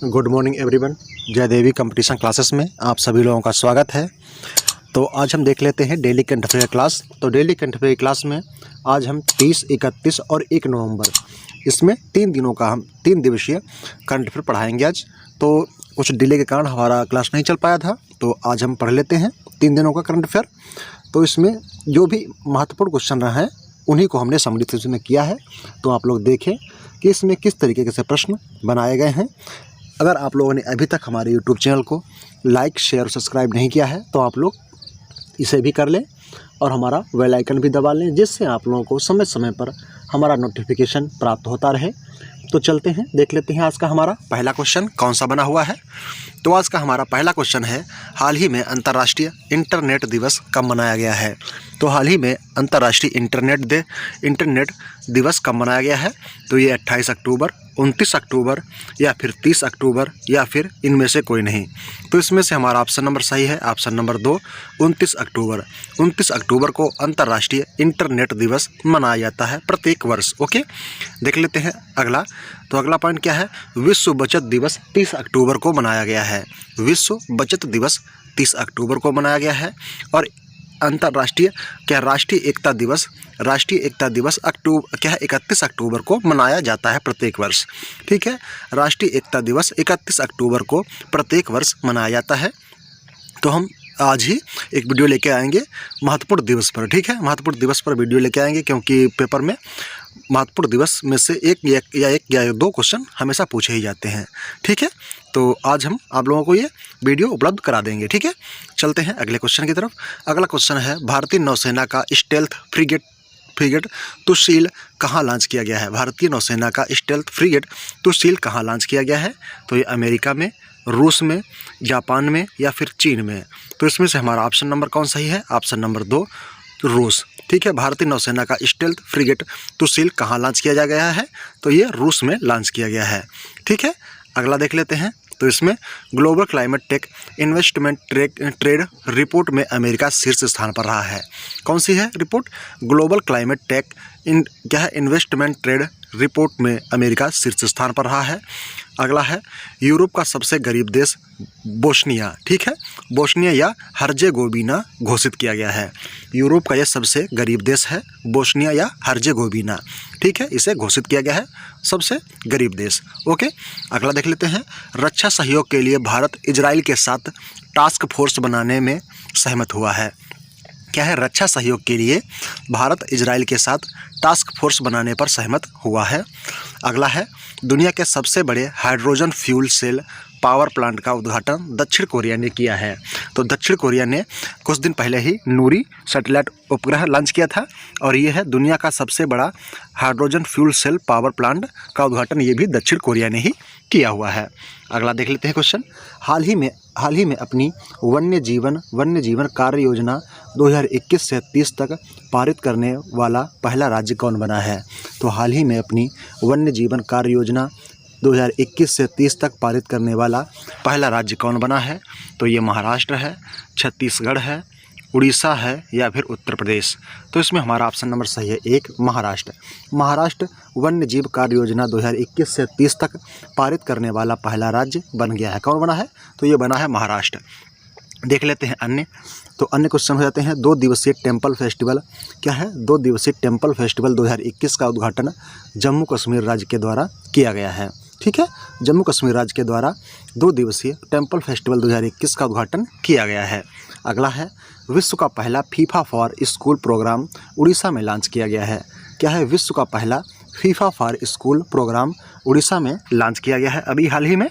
Good morning everyone. जय देवी competition classes में आप सभी लोगों का स्वागत है। तो आज हम देख लेते हैं डेली करंट अफेयर क्लास। तो डेली करंट अफेयर क्लास में आज हम 30, 31 और 1 नवंबर इसमें 3 दिनों का हम 3 दिवसीय करंट अफेयर पढ़ाएंगे आज। तो कुछ डिले के कारण हमारा क्लास नहीं चल पाया था, तो आज हम पढ़ लेते हैं 3 दिनों का करंट अफेयर। तो इसमें जो भी महत्वपूर्ण क्वेश्चन रहे हैं उन्हीं को हमने समरी सेक्शन में किया है। तो आप लोग देखें कि इसमें किस तरीके से प्रश्न बनाए गए हैं। अगर आप लोगों ने अभी तक हमारे यूट्यूब चैनल को लाइक, शेयर और सब्सक्राइब नहीं किया है तो आप लोग इसे भी कर लें और हमारा बेल आइकन भी दबा लें, जिससे आप लोगों को समय समय पर हमारा नोटिफिकेशन प्राप्त होता रहे। तो चलते हैं, देख लेते हैं आज का हमारा पहला क्वेश्चन कौन सा बना हुआ है। तो आज का हमारा पहला क्वेश्चन है, हाल ही में अंतर्राष्ट्रीय इंटरनेट दिवस कब मनाया गया है। तो हाल ही में अंतर्राष्ट्रीय इंटरनेट दिवस कब मनाया गया है। तो ये 28 अक्टूबर, 29 अक्टूबर या फिर 30 अक्टूबर या फिर इनमें से कोई नहीं। तो इसमें से हमारा ऑप्शन नंबर सही है, ऑप्शन नंबर 2 29 अक्टूबर। 29 अक्टूबर को अंतर्राष्ट्रीय इंटरनेट दिवस मनाया जाता है प्रत्येक वर्ष। ओके, देख लेते हैं अगला। तो अगला पॉइंट क्या है, विश्व बचत दिवस 30 अक्टूबर को मनाया गया है। विश्व बचत दिवस 30 अक्टूबर को मनाया गया है। और अंतर्राष्ट्रीय राष्ट्रीय एकता दिवस 31 अक्टूबर को मनाया जाता है प्रत्येक वर्ष। ठीक है, राष्ट्रीय एकता दिवस 31 अक्टूबर को प्रत्येक वर्ष मनाया जाता है। तो हम आज ही एक वीडियो लेके आएंगे महत्वपूर्ण दिवस पर। ठीक है, महत्वपूर्ण दिवस पर वीडियो लेके आएंगे, क्योंकि पेपर में महत्वपूर्ण दिवस में से एक या दो क्वेश्चन हमेशा पूछे ही जाते हैं। ठीक है, तो आज हम आप लोगों को ये वीडियो उपलब्ध करा देंगे। ठीक है, चलते हैं अगले क्वेश्चन की तरफ। अगला क्वेश्चन है, भारतीय नौसेना का स्टेल्थ फ्रिगेट तुशील कहाँ लॉन्च किया गया है। भारतीय नौसेना का स्टेल्थ फ्रिगेट तुशील कहाँ लॉन्च किया गया है। तो ये अमेरिका में, रूस में, जापान में या फिर चीन में। तो इसमें से हमारा ऑप्शन नंबर कौन सही है, ऑप्शन नंबर 2 रूस। ठीक है, भारतीय नौसेना का स्टेल्थ फ्रिगेट तुशील कहाँ लॉन्च किया गया है। तो ये रूस में लॉन्च किया गया है। ठीक है, अगला देख लेते हैं। तो इसमें global climate tech investment trade report में अमेरिका शीर्ष स्थान पर रहा है। कौन सी है report, global climate tech investment trade report में अमेरिका शीर्ष स्थान पर रहा है। अगला है, यूरोप का सबसे गरीब देश बोस्निया। ठीक है, बोस्निया या हर्जेगोविना घोषित किया गया है। यूरोप का यह सबसे गरीब देश है बोस्निया या हर्जेगोविना। ठीक है, इसे घोषित किया गया है सबसे गरीब देश। ओके, अगला देख लेते हैं। रक्षा सहयोग के लिए भारत इजराइल के साथ टास्क फोर्स बनाने में सहमत हुआ है। क्या है, रक्षा सहयोग के लिए भारत इजराइल के साथ टास्क फोर्स बनाने पर सहमत हुआ है। अगला है, दुनिया के सबसे बड़े hydrogen fuel cell power plant का उद्घाटन दक्षिण कोरिया ने किया है। तो दक्षिण कोरिया ने कुछ दिन पहले ही नूरी सैटेलाइट उपग्रह लॉन्च किया था, और ये है दुनिया का सबसे बड़ा hydrogen fuel cell power plant का उद्घाटन ये भी दक्षिण कोरिया ने ही किया हुआ है। अगला देख लेते हैं क्वेश्चन, हाल ही में अपनी वन्य जीवन कार्य योजना 2021 से 30 तक पारित करने वाला पहला राज्य कौन बना है। तो हाल ही में अपनी वन्य जीवन कार्य योजना 2021 से 30 तक पारित करने वाला पहला राज्य कौन बना है। तो ये महाराष्ट्र है, छत्तीसगढ़ है, उड़ीसा है या फिर उत्तर प्रदेश। तो इसमें हमारा ऑप्शन नंबर सही है 1 महाराष्ट्र वन्य जीव कार्य योजना 2021 से 30 तक पारित करने वाला पहला राज्य बन गया है। कौन बना है, तो ये बना है महाराष्ट्र। देख लेते हैं अन्य। तो अन्य क्वेश्चन हो जाते हैं, 2 दिवसीय टेम्पल फेस्टिवल क्या है। 2 दिवसीय टेम्पल फेस्टिवल 2021 का उद्घाटन जम्मू कश्मीर राज्य के द्वारा किया गया है। ठीक है, जम्मू कश्मीर राज्य के द्वारा 2 दिवसीय टेम्पल फेस्टिवल 2021 का उद्घाटन किया गया है। अगला है, विश्व का पहला FIFA for school programme Orissa में लॉन्च किया गया है। क्या है, विश्व का पहला FIFA for school programme Orissa में लॉन्च किया गया है अभी हाल ही में।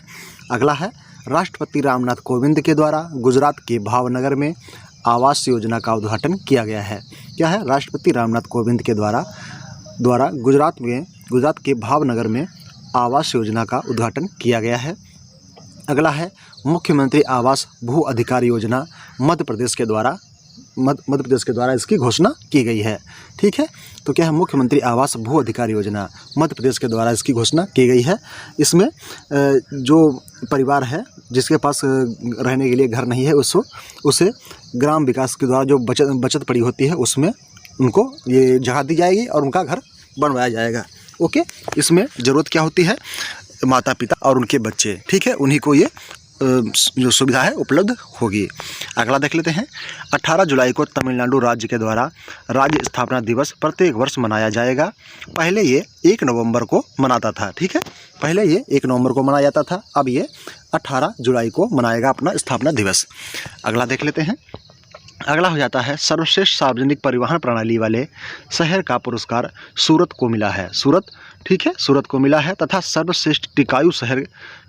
अगला है, राष्ट्रपति रामनाथ कोविंद के द्वारा गुजरात के भावनगर में आवास योजना का उद्घाटन किया गया है। क्या है, राष्ट्रपति रामनाथ कोविंद के द्वारा गुजरात के भावनगर में आवास योजना का उद्घाटन किया गया है। अगला है, मुख्यमंत्री आवास भू अधिकार योजना मध्य प्रदेश के द्वारा इसकी घोषणा की गई है। ठीक है, तो क्या है, मुख्यमंत्री आवास भू अधिकार योजना मध्य प्रदेश के द्वारा इसकी घोषणा की गई है। इसमें जो परिवार है जिसके पास रहने के लिए घर नहीं है उसे ग्राम विकास के द्वारा जो बचत पड़ी होती है उसमें उनको ये जगह दी जाएगी और उनका घर बनवाया जाएगा। ओके, इसमें ज़रूरत क्या होती है, माता पिता और उनके बच्चे, ठीक है, उन्हीं को ये जो सुविधा है उपलब्ध होगी। अगला देख लेते हैं। 18 जुलाई को तमिलनाडु राज्य के द्वारा राज्य स्थापना दिवस प्रत्येक वर्ष मनाया जाएगा। पहले ये 1 नवंबर को मनाता था, ठीक है, पहले ये 1 नवंबर को मनाया जाता था, अब ये 18 जुलाई को मनाएगा अपना स्थापना दिवस। अगला देख लेते हैं। अगला हो जाता है सर्वश्रेष्ठ सार्वजनिक परिवहन प्रणाली वाले शहर का पुरस्कार सूरत को मिला है। सूरत, ठीक है, सूरत को मिला है। तथा सर्वश्रेष्ठ टिकाऊ शहर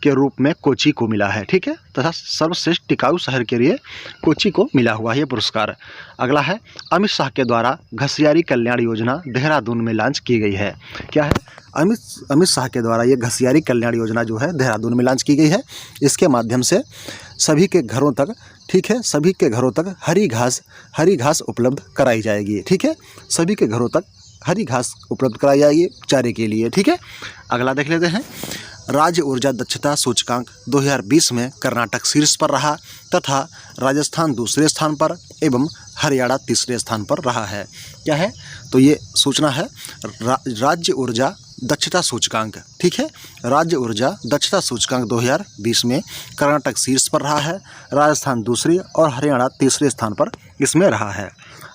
के रूप में कोची को मिला है, ठीक है, तथा सर्वश्रेष्ठ टिकाऊ शहर के लिए कोची को मिला हुआ है ये पुरस्कार। अगला है अमित शाह के द्वारा घसियारी कल्याण योजना देहरादून में लॉन्च की गई है। क्या है? अमित शाह के द्वारा ये घसियारी कल्याण योजना जो है देहरादून में लॉन्च की गई है। इसके माध्यम से सभी के घरों तक, ठीक है, सभी के घरों तक हरी घास उपलब्ध कराई जाएगी, ठीक है, सभी के घरों तक हरी घास उपलब्ध कराई जाएगी चारे के लिए, ठीक है। अगला देख लेते हैं। राज्य ऊर्जा दक्षता सूचकांक 2020 में कर्नाटक शीर्ष पर रहा तथा राजस्थान दूसरे स्थान पर एवं हरियाणा तीसरे स्थान पर रहा है। क्या है? तो ये सूचना है राज्य ऊर्जा दक्षता सूचकांक, ठीक है, राज्य ऊर्जा दक्षता सूचकांक 2020 में कर्नाटक शीर्ष पर रहा है, राजस्थान दूसरे और हरियाणा तीसरे स्थान पर इसमें रहा है।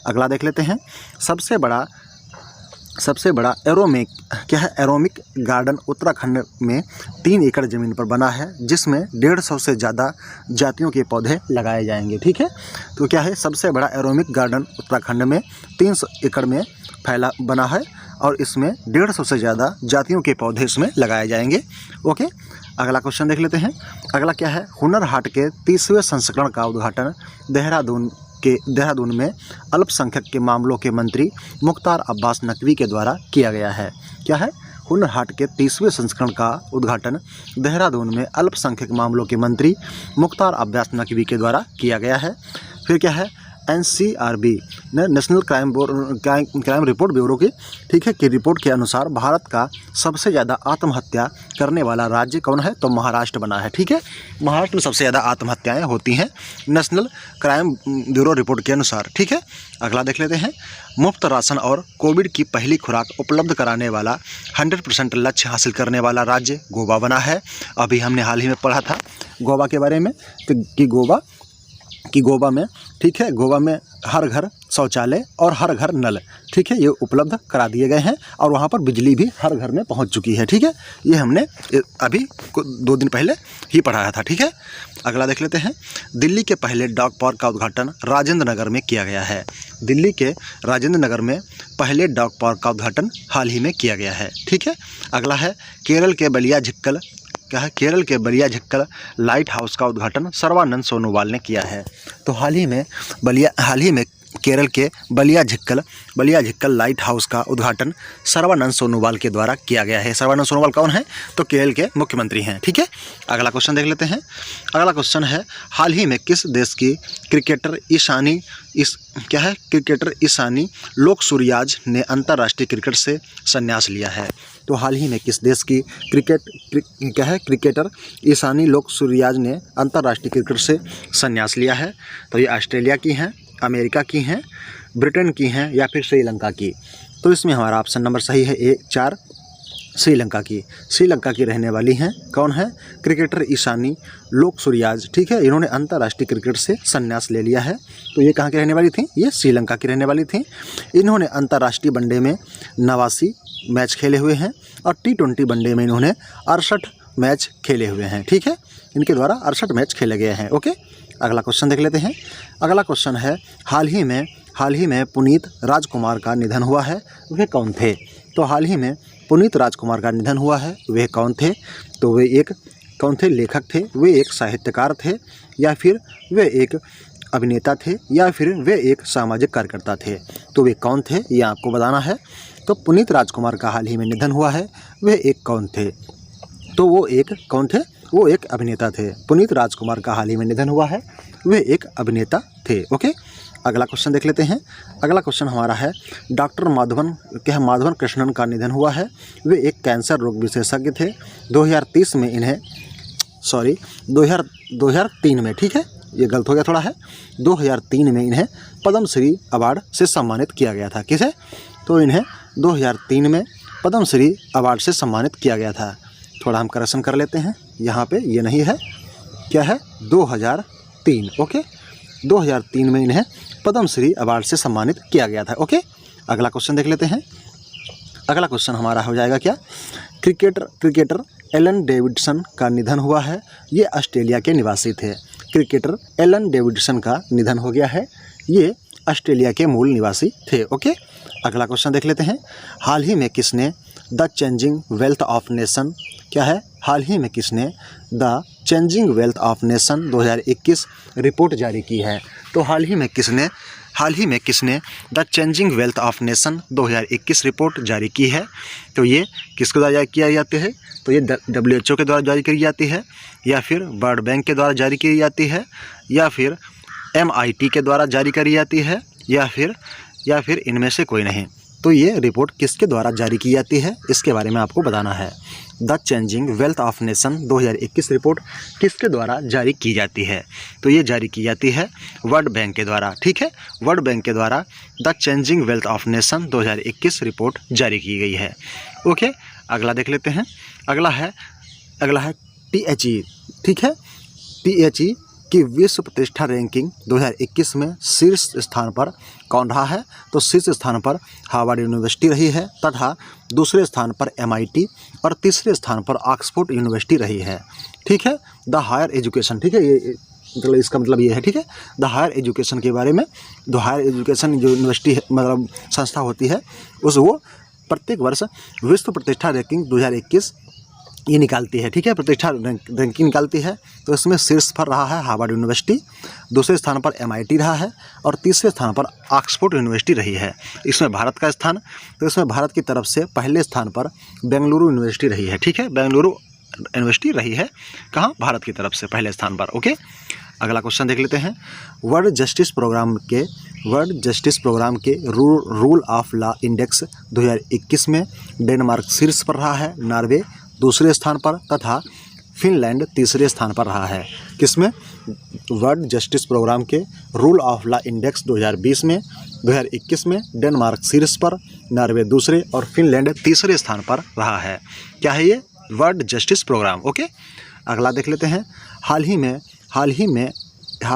अगला देख लेते हैं। सबसे बड़ा एरोमिक गार्डन उत्तराखंड में 3 एकड़ ज़मीन पर बना है, जिसमें 150 से ज़्यादा जातियों के पौधे लगाए जाएंगे, ठीक है। तो क्या है? सबसे बड़ा एरोमिक गार्डन उत्तराखंड में 300 एकड़ में बना है और इसमें 150 से ज़्यादा जातियों के पौधे इसमें लगाए जाएंगे। ओके, अगला क्वेश्चन देख लेते हैं। अगला क्या है? हुनर हाट के 30वें संस्करण का उद्घाटन देहरादून में अल्पसंख्यक के मामलों के मंत्री मुख्तार अब्बास नकवी के द्वारा किया गया है। क्या है? हुनर हाट के 30वें संस्करण का उद्घाटन देहरादून में अल्पसंख्यक मामलों के मंत्री मुख्तार अब्बास नकवी के द्वारा किया गया है। फिर क्या है? NCRB national crime report bureau की, ठीक है, की रिपोर्ट के अनुसार भारत का सबसे ज़्यादा आत्महत्या करने वाला राज्य कौन है? तो महाराष्ट्र बना है, ठीक है, महाराष्ट्र में सबसे ज़्यादा आत्महत्याएं होती हैं नेशनल क्राइम ब्यूरो रिपोर्ट के अनुसार, ठीक है। अगला देख लेते हैं। मुफ्त राशन और कोविड की पहली खुराक उपलब्ध कराने वाला 100% लक्ष्य हासिल करने वाला राज्य गोवा बना है। अभी हमने हाल ही में पढ़ा था गोवा के बारे में कि गोवा में, ठीक है, गोवा में हर घर शौचालय और हर घर नल, ठीक है, ये उपलब्ध करा दिए गए हैं और वहाँ पर बिजली भी हर घर में पहुँच चुकी है, ठीक है। ये हमने अभी 2 दिन पहले ही पढ़ाया था, ठीक है। अगला देख लेते हैं। दिल्ली के पहले डॉग पार्क का उद्घाटन राजेंद्र नगर में किया गया है। दिल्ली के राजेंद्र नगर में पहले डॉग पार्क का उद्घाटन हाल ही में किया गया है, ठीक है। अगला है केरल के बलिया झिक्कल, क्या है? केरल के बलिया झिक्कल लाइट हाउस का उद्घाटन सर्बानंद सोनोवाल ने किया है। तो हाल ही में केरल के बलिया झिक्कल लाइट हाउस का उद्घाटन सर्बानंद सोनोवाल के द्वारा किया गया है। सर्बानंद सोनोवाल कौन है? तो केरल के मुख्यमंत्री हैं, ठीक है। अगला क्वेश्चन देख लेते हैं। अगला क्वेश्चन है, हाल ही में किस देश की क्रिकेटर ईशानी लोक सूर्याज ने अंतर्राष्ट्रीय क्रिकेट से संन्यास लिया है? तो हाल ही में किस देश की क्रिकेटर ईशानी लोक सूर्याज ने अंतर्राष्ट्रीय क्रिकेट से संन्यास लिया है? तो ये ऑस्ट्रेलिया की हैं, अमेरिका की हैं, ब्रिटेन की हैं या फिर श्रीलंका की। तो इसमें हमारा ऑप्शन नंबर सही है 4 श्रीलंका की रहने वाली हैं। कौन है? क्रिकेटर ईशानी लोक सूर्याज, ठीक है, इन्होंने अंतर्राष्ट्रीय क्रिकेट से संन्यास ले लिया है। तो ये कहाँ की रहने वाली थी? ये श्रीलंका की रहने वाली थी। इन्होंने अंतर्राष्ट्रीय वनडे में 89 मैच खेले हुए हैं और T20 वनडे में इन्होंने 68 मैच खेले हुए हैं, ठीक है, इनके द्वारा 68 मैच खेले गए हैं। ओके, अगला क्वेश्चन देख लेते हैं। अगला क्वेश्चन है, हाल ही में पुनीत राजकुमार का निधन हुआ है, वे कौन थे? तो हाल ही में पुनीत राजकुमार का निधन हुआ है, वे कौन थे? तो वे एक कौन थे? लेखक थे, वे एक साहित्यकार थे या फिर वे एक अभिनेता थे या फिर वे एक सामाजिक कार्यकर्ता थे? तो वे कौन थे ये आपको बताना है। तो पुनीत राजकुमार का हाल ही में निधन हुआ है, वे एक कौन थे? तो वो एक कौन थे? वो एक अभिनेता थे। पुनीत राजकुमार का हाल ही में निधन हुआ है, वे एक अभिनेता थे। ओके, अगला क्वेश्चन देख लेते हैं। अगला क्वेश्चन हमारा है, डॉक्टर माधवन कृष्णन का निधन हुआ है, वे एक कैंसर रोग विशेषज्ञ थे। 2003 में, ठीक है, ये गलत हो गया थोड़ा है, 2003 में इन्हें पद्मश्री अवार्ड से सम्मानित किया गया था। किसे? तो इन्हें 2003 में पद्मश्री अवार्ड से सम्मानित किया गया था। थोड़ा हम करेक्शन कर लेते हैं, यहाँ पे ये नहीं है, क्या है 2003। ओके, 2003 में इन्हें पद्मश्री अवार्ड से सम्मानित किया गया था। ओके, अगला क्वेश्चन देख लेते हैं। अगला क्वेश्चन हमारा हो जाएगा क्या, क्रिकेटर एलन डेविडसन का निधन हुआ है। ये ऑस्ट्रेलिया के निवासी थे। क्रिकेटर एलन डेविडसन का निधन हो गया है, ये ऑस्ट्रेलिया के मूल निवासी थे। ओके, अगला क्वेश्चन देख लेते हैं। हाल ही में किसने the changing wealth of nation, क्या है, हाल ही में किसने the changing wealth of nation 2021 report जारी की है। तो हाल ही में किसने the changing wealth of nation 2021 report जारी की है। तो ये किसके द्वारा किया जाते हैं, तो ये WHO के द्वारा जारी की जाती है, या फिर वर्ल्ड बैंक के द्वारा जारी की जाती है, या फिर MIT के द्वारा जारी करी जाती है, या फिर इनमें से कोई नहीं। तो ये रिपोर्ट किसके द्वारा जारी की जाती है, इसके बारे में आपको बताना है। The changing wealth of nation 2021 report किसके द्वारा जारी की जाती है, तो ये जारी की जाती है वर्ल्ड बैंक के द्वारा। ठीक है, वर्ल्ड बैंक के द्वारा the changing wealth of nation 2021 report जारी की गई है। ओके, अगला देख लेते हैं। अगला है THE। ठीक है, THE की विश्व प्रतिष्ठा रैंकिंग 2021 में शीर्ष स्थान पर कौन रहा है, तो शीर्ष स्थान पर हार्वर्ड यूनिवर्सिटी रही है, तथा दूसरे स्थान पर MIT और तीसरे स्थान पर ऑक्सफोर्ड यूनिवर्सिटी रही है। ठीक है, द हायर एजुकेशन, ठीक है, ये मतलब इसका मतलब ये है। ठीक है, द हायर एजुकेशन के बारे में, द हायर एजुकेशन जो यूनिवर्सिटी मतलब संस्था होती है वो प्रत्येक वर्ष विश्व प्रतिष्ठा रैंकिंग 2021 ये निकालती है। ठीक है, प्रतिष्ठा रैंकिंग निकालती है। तो इसमें शीर्ष पर रहा है हार्वर्ड यूनिवर्सिटी, दूसरे स्थान पर MIT रहा है, और तीसरे स्थान पर ऑक्सफोर्ड यूनिवर्सिटी रही है। इसमें भारत का स्थान, तो इसमें भारत की तरफ से पहले स्थान पर बेंगलुरु यूनिवर्सिटी रही है। ठीक है, बेंगलुरु यूनिवर्सिटी रही है कहाँ, भारत की तरफ से पहले स्थान पर। ओके, अगला क्वेश्चन देख लेते हैं। वर्ल्ड जस्टिस प्रोग्राम के रूल ऑफ लॉ इंडेक्स 2021 में डेनमार्क शीर्ष पर रहा है, नॉर्वे दूसरे स्थान पर, तथा फिनलैंड तीसरे स्थान पर रहा है। किसमें, वर्ल्ड जस्टिस प्रोग्राम के रूल ऑफ लॉ इंडेक्स 2021 में डेनमार्क शीर्ष पर, नॉर्वे दूसरे और फिनलैंड तीसरे स्थान पर रहा है। क्या है ये, वर्ल्ड जस्टिस प्रोग्राम। ओके, अगला देख लेते हैं। हाल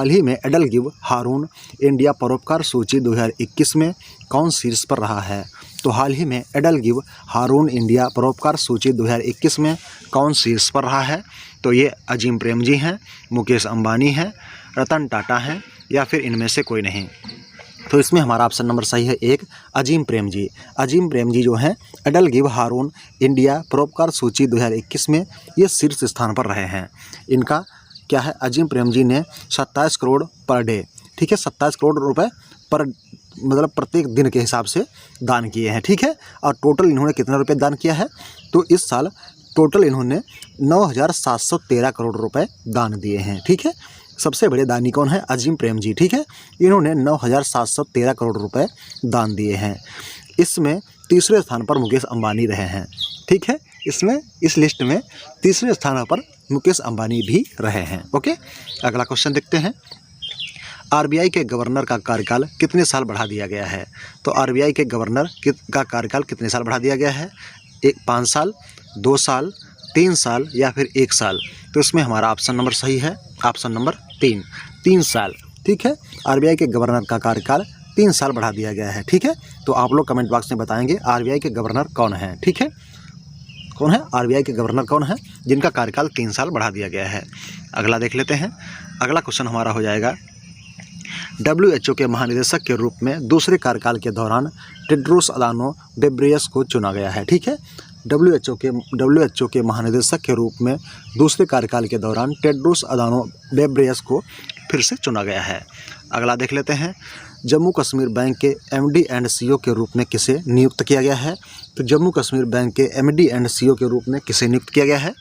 ही में एडल गिव हारून इंडिया परोपकार सूची 2021 में कौन शीर्ष पर रहा है। तो हाल ही में एडल गिव हारून इंडिया परोपकार सूची 2021 में कौन शीर्ष पर रहा है। तो ये अजीम प्रेमजी हैं, मुकेश अंबानी हैं, रतन टाटा हैं, या फिर इनमें से कोई नहीं। तो इसमें हमारा ऑप्शन नंबर सही है 1, अजीम प्रेमजी। अजीम प्रेमजी जो हैं एडल गिव हारून इंडिया परोपकार सूची 2021 में ये शीर्ष स्थान पर रहे हैं। इनका क्या है, अजीम प्रेमजी ने 27 करोड़ पर डे, ठीक है, 27 करोड़ रुपए पर मतलब प्रत्येक दिन के हिसाब से दान किए हैं। ठीक है, और टोटल इन्होंने कितना रुपए दान किया है, तो इस साल टोटल इन्होंने 9,713 करोड़ रुपए दान दिए हैं। ठीक है, सबसे बड़े दानी कौन है, अजीम प्रेमजी। ठीक है, इन्होंने 9,713 करोड़ रुपए दान दिए हैं। इसमें तीसरे स्थान पर मुकेश अंबानी रहे हैं। ठीक है, इसमें इस लिस्ट में तीसरे स्थान पर मुकेश अंबानी भी रहे हैं। ओके, अगला क्वेश्चन देखते हैं। RBI के गवर्नर का कार्यकाल कितने साल बढ़ा दिया गया है। तो RBI के गवर्नर का कार्यकाल कितने साल बढ़ा दिया गया है, 5 साल, 2 साल, 3 साल, या फिर 1 साल। तो इसमें हमारा ऑप्शन नंबर सही है, ऑप्शन नंबर 3 साल। ठीक है, RBI के गवर्नर का कार्यकाल 3 साल बढ़ा दिया गया है। ठीक है, तो आप लोग कमेंट बॉक्स में बताएंगे RBI के गवर्नर कौन है। ठीक है, कौन है RBI के गवर्नर, कौन है जिनका कार्यकाल 3 साल बढ़ा दिया गया है। अगला देख लेते हैं। अगला क्वेश्चन हमारा हो जाएगा, WHO के महानिदेशक के रूप में दूसरे कार्यकाल के दौरान टेड्रोस अदानो घेब्रेयेसस को चुना गया है। ठीक है, WHO के महानिदेशक के रूप में दूसरे कार्यकाल के दौरान टेड्रोस अदानो घेब्रेयेसस को फिर से चुना गया है। अगला देख लेते हैं। जम्मू कश्मीर बैंक के MD एंड CEO के रूप में किसे नियुक्त किया गया है। तो जम्मू कश्मीर बैंक के MD एंड CEO के रूप में किसे नियुक्त किया गया है।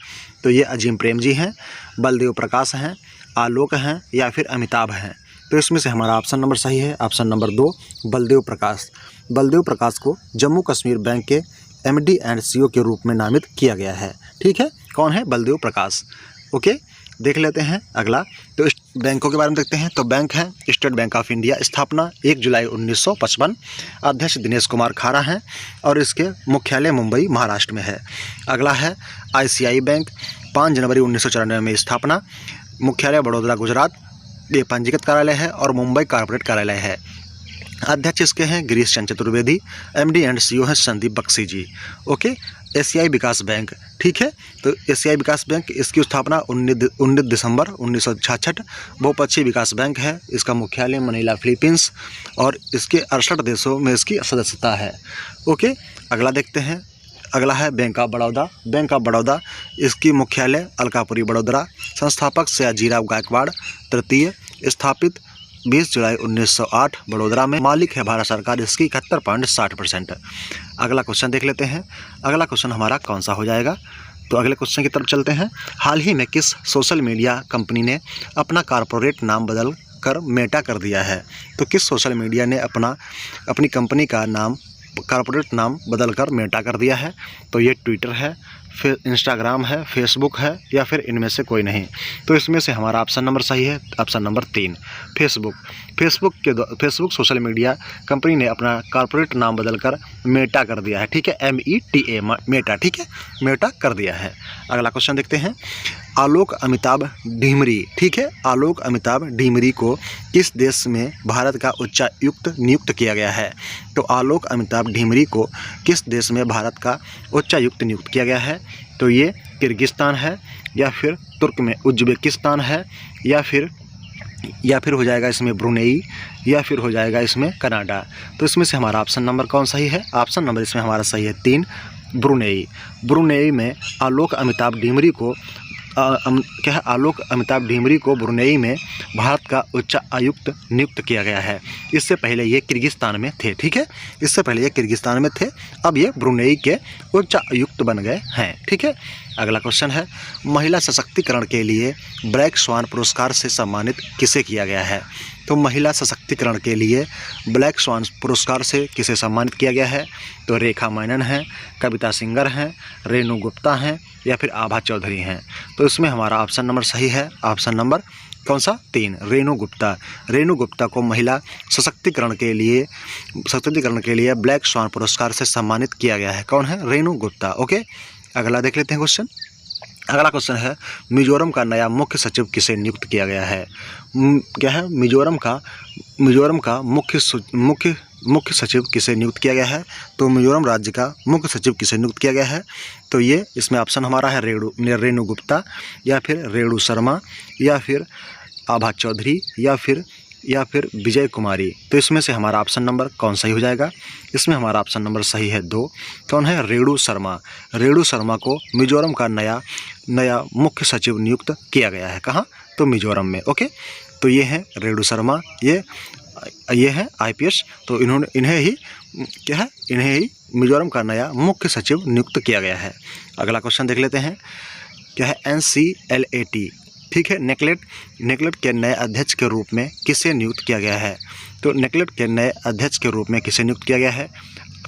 तो ये अजीम प्रेमजी हैं, बलदेव प्रकाश हैं, आलोक हैं, या फिर अमिताभ हैं। तो इसमें से हमारा ऑप्शन नंबर सही है, ऑप्शन नंबर 2, बलदेव प्रकाश। बलदेव प्रकाश को जम्मू कश्मीर बैंक के MD एंड CEO के रूप में नामित किया गया है। ठीक है, कौन है, बलदेव प्रकाश। ओके, देख लेते हैं अगला। तो इस बैंकों के बारे में देखते हैं। तो बैंक है स्टेट बैंक ऑफ इंडिया, स्थापना 1 जुलाई 1955, अध्यक्ष दिनेश कुमार खारा हैं और इसके मुख्यालय मुंबई महाराष्ट्र में है। अगला है ICICI बैंक, 5 जनवरी 1994 में स्थापना, मुख्यालय बड़ौदा गुजरात, ये पंजीकृत कार्यालय है और मुंबई कॉर्पोरेट कार्यालय है। अध्यक्ष इसके हैं Girish Chandra Chaturvedi, MD and CEO हैं संदीप बख्शी जी। ओके। एशियाई विकास बैंक, ठीक है। तो एशियाई विकास बैंक, इसकी स्थापना 19 दिसंबर 1966, बहुपक्षीय विकास बैंक है। इसका मुख्यालय मनीला फिलीपींस और इसके 68 देशों में इसकी सदस्यता है। ओके। अगला देखते हैं। अगला है bank of Baroda. Bank of Baroda, इसकी मुख्यालय अलकापुरी बड़ोदरा, संस्थापक सयाजीराव गायकवाड़ तृतीय, स्थापित 20 जुलाई 1908 बड़ोदरा में, मालिक है भारत सरकार इसकी 71.60%। अगला क्वेश्चन देख लेते हैं। अगला क्वेश्चन हमारा कौन सा हो जाएगा? तो अगले क्वेश्चन की तरफ चलते हैं। हाल ही में किस सोशल मीडिया कंपनी ने अपना कॉरपोरेट नाम बदल कर मेटा कर दिया है? तो किस सोशल मीडिया ने अपनी कंपनी का नाम, कॉरपोरेट नाम बदलकर मेटा कर दिया है? तो ये ट्विटर है, फिर इंस्टाग्राम है, फेसबुक है या फिर इनमें से कोई नहीं। तो इसमें से हमारा ऑप्शन नंबर सही है, option number 3 Facebook. Facebook social media company ने अपना कॉरपोरेट नाम बदलकर मेटा कर दिया है, ठीक है, META मेटा, ठीक है, मेटा कर दिया है। अगला क्वेश्चन देखते हैं। आलोक अमिताभ ढीमरी, ठीक है, आलोक अमिताभ ढीमरी को किस देश में भारत का उच्चायुक्त नियुक्त किया गया है? तो आलोक अमिताभ ढीमरी को किस देश में भारत का उच्चायुक्त नियुक्त किया गया है? तो ये किर्गिस्तान है या फिर उज्बेकिस्तान है या फिर हो जाएगा इसमें ब्रुनेई या फिर हो जाएगा इसमें कनाडा। तो इसमें से हमारा ऑप्शन नंबर कौन सही है? ऑप्शन नंबर इसमें हमारा सही है 3 ब्रुनेई। ब्रुनेई में आलोक अमिताभ ढीमरी को आलोक अमिताभ ढीमरी को ब्रुनेई में भारत का उच्चायुक्त नियुक्त किया गया है। इससे पहले ये किर्गिस्तान में थे, ठीक है, इससे पहले ये किर्गिस्तान में थे, अब ये ब्रुनेई के उच्चायुक्त बन गए हैं, ठीक है। अगला क्वेश्चन है। महिला सशक्तिकरण के लिए ब्लैक स्वान पुरस्कार से सम्मानित किसे किया गया है? तो महिला सशक्तिकरण के लिए ब्लैक स्वान पुरस्कार से किसे सम्मानित किया गया है? तो रेखा मेनन हैं, कविता सिंगर हैं, रेणु गुप्ता हैं या फिर आभा चौधरी हैं। तो इसमें हमारा ऑप्शन नंबर सही है, ऑप्शन नंबर कौन सा? 3 रेणु गुप्ता। रेणु गुप्ता को महिला सशक्तिकरण के लिए ब्लैक स्वान पुरस्कार से सम्मानित किया गया है। कौन है? रेणु गुप्ता। ओके। अगला देख लेते हैं क्वेश्चन। अगला क्वेश्चन है। मिजोरम का नया मुख्य सचिव किसे नियुक्त किया गया है? क्या है? मिजोरम का मुख्य सचिव किसे नियुक्त किया गया है? तो मिजोरम राज्य का मुख्य सचिव किसे नियुक्त किया गया है? तो ये इसमें ऑप्शन हमारा है रेणु गुप्ता या फिर रेणु शर्मा या फिर आभा चौधरी या फिर विजय कुमारी। तो इसमें से हमारा ऑप्शन नंबर कौन सही हो जाएगा? इसमें हमारा ऑप्शन नंबर सही है 2। कौन है? रेणु शर्मा। रेणु शर्मा को मिजोरम का नया मुख्य सचिव नियुक्त किया गया है। कहाँ? तो मिजोरम में। ओके। तो ये हैं रेणु शर्मा, ये है IPS। तो इन्हें ही मिजोरम का नया मुख्य सचिव नियुक्त किया गया है। अगला क्वेश्चन देख लेते हैं। क्या है? NCLAT, ठीक है, नेकलेट के नए अध्यक्ष के रूप में किसे नियुक्त किया गया है? तो नेकलेट के नए अध्यक्ष के रूप में किसे नियुक्त किया गया है?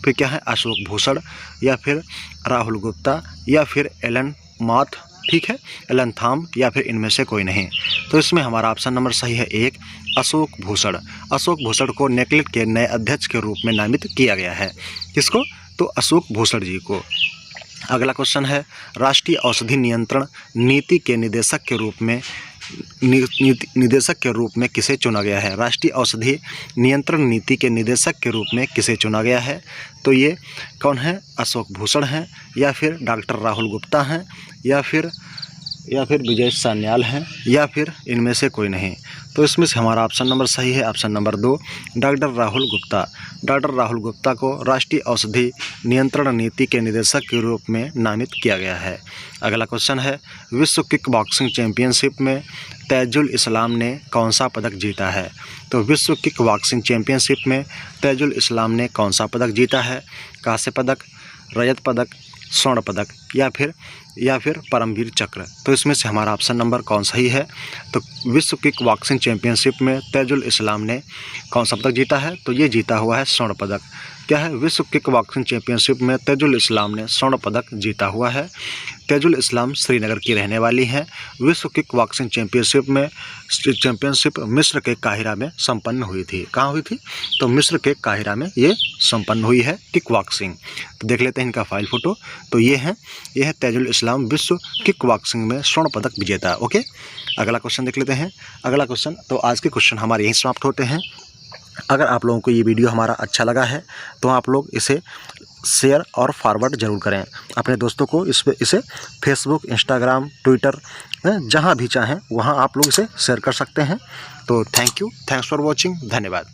फिर क्या है? अशोक भूषण या फिर राहुल गुप्ता या फिर एलन माथ, ठीक है, एलन थाम या फिर इनमें से कोई नहीं। तो इसमें हमारा ऑप्शन नंबर सही है 1 अशोक भूषण। अशोक भूषण को नेकलेट के नए अध्यक्ष के रूप में नामित किया गया है। किसको? तो अशोक भूषण जी को। अगला क्वेश्चन है। राष्ट्रीय औषधि नियंत्रण नीति के निदेशक के रूप में किसे चुना गया है? राष्ट्रीय औषधि नियंत्रण नीति के निदेशक के रूप में किसे चुना गया है? तो ये कौन है? अशोक भूषण हैं या फिर डॉक्टर राहुल गुप्ता हैं या फिर विजय सान्याल हैं या फिर इनमें से कोई नहीं। तो इसमें से हमारा ऑप्शन नंबर सही है, option number 2 doctor Rahul Gupta. Doctor Rahul Gupta को राष्ट्रीय औषधि नियंत्रण नीति के निदेशक के रूप में नामित किया गया है। अगला क्वेश्चन है। विश्व किक बॉक्सिंग चैंपियनशिप में तैजुल इस्लाम ने कौन सा पदक जीता है? तो विश्व किक बॉक्सिंग चैंपियनशिप में तैजुल इस्लाम ने कौन सा पदक जीता है? कांस्य पदक, रजत पदक, स्वर्ण पदक या फिर परमवीर चक्र। तो इसमें से हमारा ऑप्शन नंबर कौन सही है? तो विश्व किक बॉक्सिंग चैंपियनशिप में तैजुल इस्लाम ने कौन सा पदक जीता है? तो ये जीता हुआ है स्वर्ण पदक। क्या है? विश्व किक बॉक्सिंग चैंपियनशिप में तैजुल इस्लाम ने स्वर्ण पदक जीता हुआ है। तेजुल इस्लाम श्रीनगर की रहने वाली हैं। विश्व किक बॉक्सिंग चैंपियनशिप मिस्र के काहिरा में संपन्न हुई थी। कहाँ हुई थी? तो मिस्र के काहिरा में ये संपन्न हुई है किक बॉक्सिंग। तो देख लेते हैं इनका फाइल फोटो। तो ये है तेजुल इस्लाम विश्व किक बॉक्सिंग में स्वर्ण पदक विजेता। ओके, अगला क्वेश्चन देख लेते हैं। अगला क्वेश्चन, तो आज के क्वेश्चन हमारे यहीं समाप्त होते हैं। अगर आप लोगों को ये वीडियो हमारा अच्छा लगा है तो आप लोग इसे शेयर और फॉरवर्ड ज़रूर करें अपने दोस्तों को। इसे फेसबुक, इंस्टाग्राम, ट्विटर, जहाँ भी चाहें वहाँ आप लोग इसे शेयर कर सकते हैं। तो थैंक्स फॉर वॉचिंग। धन्यवाद।